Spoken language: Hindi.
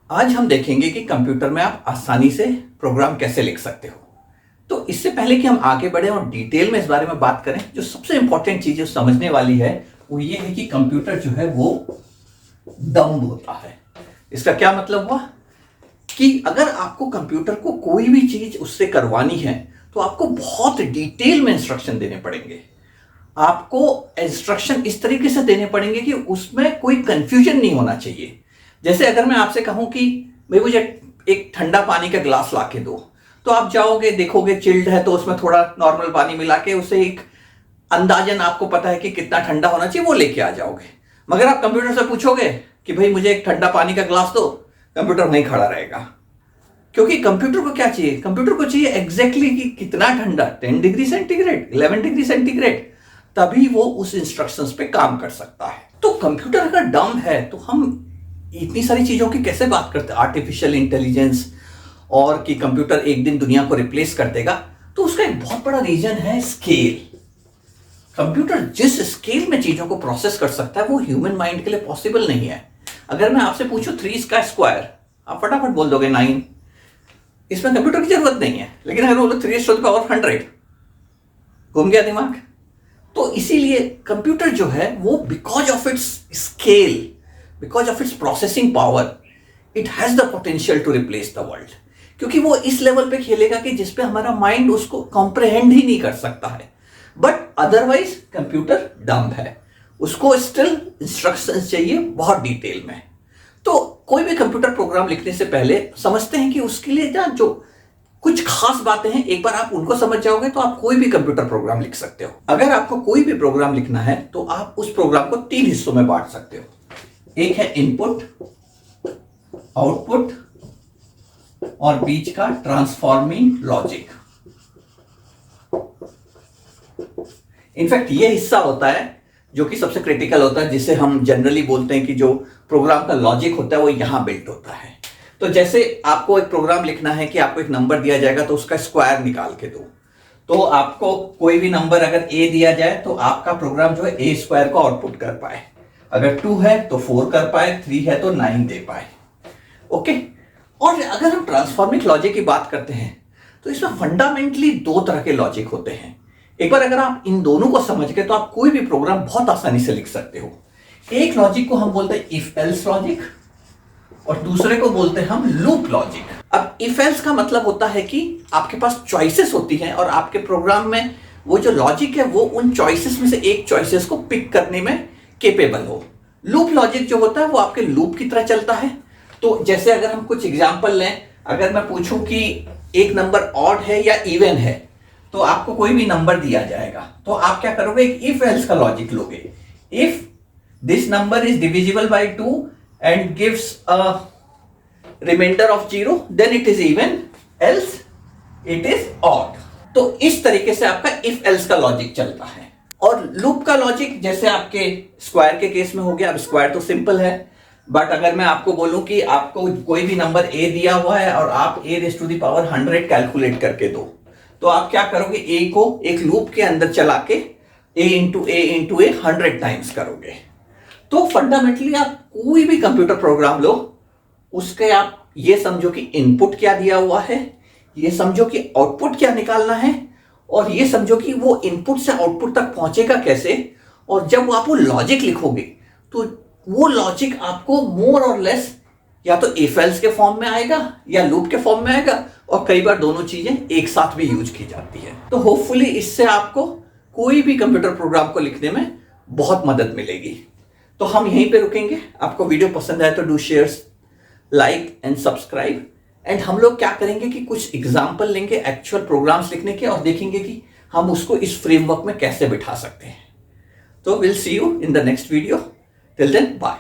आज हम देखेंगे कि कंप्यूटर में आप आसानी से प्रोग्राम कैसे लिख सकते हो। तो इससे पहले कि हम आगे बढ़े और डिटेल में इस बारे में बात करें, जो सबसे इंपॉर्टेंट चीज समझने वाली है वो ये है कि कंप्यूटर जो है वो डम्ब होता है। इसका क्या मतलब हुआ कि अगर आपको कंप्यूटर को कोई भी चीज उससे करवानी है तो आपको बहुत डिटेल में इंस्ट्रक्शन देने पड़ेंगे। आपको इंस्ट्रक्शन इस तरीके से देने पड़ेंगे कि उसमें कोई कंफ्यूजन नहीं होना चाहिए। जैसे अगर मैं आपसे कहूं कि भाई मुझे एक ठंडा पानी का ग्लास ला के दो, तो आप जाओगे, देखोगे चिल्ड है तो उसमें थोड़ा नॉर्मल पानी मिला के उसे एक अंदाजन आपको पता है कि कितना ठंडा होना चाहिए वो लेके आ जाओगे। मगर आप कंप्यूटर से पूछोगे कि भाई मुझे एक ठंडा पानी का ग्लास दो, कंप्यूटर नहीं खड़ा रहेगा। क्योंकि कंप्यूटर को क्या चाहिए? कंप्यूटर को चाहिए एग्जैक्टली कि कितना ठंडा, 10 डिग्री सेंटीग्रेड, 11 डिग्री सेंटीग्रेड, तभी वो उस इंस्ट्रक्शंस पे काम कर सकता है। तो कंप्यूटर अगर डम है तो हम इतनी सारी चीजों की कैसे बात करते हैं, आर्टिफिशियल इंटेलिजेंस और कि कंप्यूटर एक दिन दुनिया को रिप्लेस कर देगा। तो उसका एक बहुत बड़ा रीजन है स्केल। कंप्यूटर जिस स्केल में चीजों को प्रोसेस कर सकता है वो ह्यूमन माइंड के लिए पॉसिबल नहीं है। अगर मैं आपसे पूछूं 3 का स्क्वायर, आप फटाफट बोल दोगे 9। इसमें कंप्यूटर की जरूरत नहीं है। लेकिन अगर बोलो 3⁻100, घूम गया दिमाग। तो इसीलिए कंप्यूटर जो है वो because of its scale, because of its processing power, it has the potential to replace the world. क्योंकि वो इस लेवल पे खेलेगा कि जिसपे हमारा माइंड उसको कॉम्प्रहेंड ही नहीं कर सकता है। बट अदरवाइज कंप्यूटर डम्ब है, उसको स्टिल इंस्ट्रक्शंस चाहिए बहुत डिटेल में। तो कोई भी कंप्यूटर प्रोग्राम लिखने से पहले समझते हैं कि उसके लिए ना जो कुछ खास बातें हैं, एक बार आप उनको समझ जाओगे तो आप कोई भी कंप्यूटर प्रोग्राम लिख सकते हो। अगर आपको कोई भी प्रोग्राम लिखना है तो आप उस प्रोग्राम को 3 हिस्सों में बांट सकते हो। एक है इनपुट, आउटपुट और बीच का ट्रांसफॉर्मिंग लॉजिक। इनफैक्ट ये हिस्सा होता है जो कि सबसे क्रिटिकल होता है, जिसे हम जनरली बोलते हैं कि जो प्रोग्राम का लॉजिक होता है वो यहां बिल्ट होता है। तो जैसे आपको एक प्रोग्राम लिखना है कि आपको एक नंबर दिया जाएगा तो उसका स्क्वायर निकाल के दो। तो आपको कोई भी नंबर अगर a दिया जाए तो आपका प्रोग्राम जो है a स्क्वायर को आउटपुट कर पाए। अगर 2 है तो 4 कर पाए, 3 है तो 9 दे पाए। ओके। और अगर हम ट्रांसफॉर्मिंग लॉजिक की बात करते हैं तो इसमें फंडामेंटली 2 तरह के लॉजिक होते हैं। एक बार अगर आप इन दोनों को समझ गए तो आप कोई भी प्रोग्राम बहुत आसानी से लिख सकते हो। एक लॉजिक को हम बोलते हैं इफ एल्स लॉजिक और दूसरे को बोलते हैं हम लूप लॉजिक। अब इफ एल्स का मतलब होता है कि आपके पास चॉइसेस होती हैं और आपके प्रोग्राम में वो जो लॉजिक है वो उन चॉइसेस में से एक चॉइसेस को पिक करने में केपेबल हो। लूप लॉजिक जो होता है वो आपके लूप की तरह चलता है। तो जैसे अगर हम कुछ एग्जांपल लें, अगर मैं पूछूं कि एक नंबर ऑड है या इवन है, तो आपको कोई भी नंबर दिया जाएगा तो आप क्या करोगे? एक इफ एल्स का लॉजिक लोगे। If this number is divisible by 2 and gives a remainder of 0, then it is even, else it is odd। तो इस तरीके से आपका if else का लॉजिक चलता है। और लूप का लॉजिक जैसे आपके स्क्वायर के केस में हो गया। अब स्क्वायर तो सिंपल है, बट अगर मैं आपको बोलूं कि आपको कोई भी नंबर a दिया हुआ है और आप a⁻100 कैलकुलेट करके दो, तो आप क्या करोगे? a को एक लूप के अंदर चला के a इंटू a 100 टाइम्स करोगे। तो फंडामेंटली आप कोई भी कंप्यूटर प्रोग्राम लो, उसके आप ये समझो कि इनपुट क्या दिया हुआ है, ये समझो कि आउटपुट क्या निकालना है, और ये समझो कि वो इनपुट से आउटपुट तक पहुंचेगा कैसे। और जब आप वो लॉजिक लिखोगे तो वो लॉजिक आपको मोर और लेस या तो इफ एल्स के फॉर्म में आएगा या लूप के फॉर्म में आएगा, और कई बार दोनों चीजें एक साथ भी यूज की जाती है। तो होपफुली इससे आपको कोई भी कंप्यूटर प्रोग्राम को लिखने में बहुत मदद मिलेगी। तो हम यहीं पे रुकेंगे। आपको वीडियो पसंद आए तो do share, like and subscribe. And हम लोग क्या करेंगे कि कुछ एग्जांपल लेंगे एक्चुअल प्रोग्राम्स लिखने के और देखेंगे कि हम उसको इस फ्रेमवर्क में कैसे बिठा सकते हैं। तो will see you in the next video. Till then bye.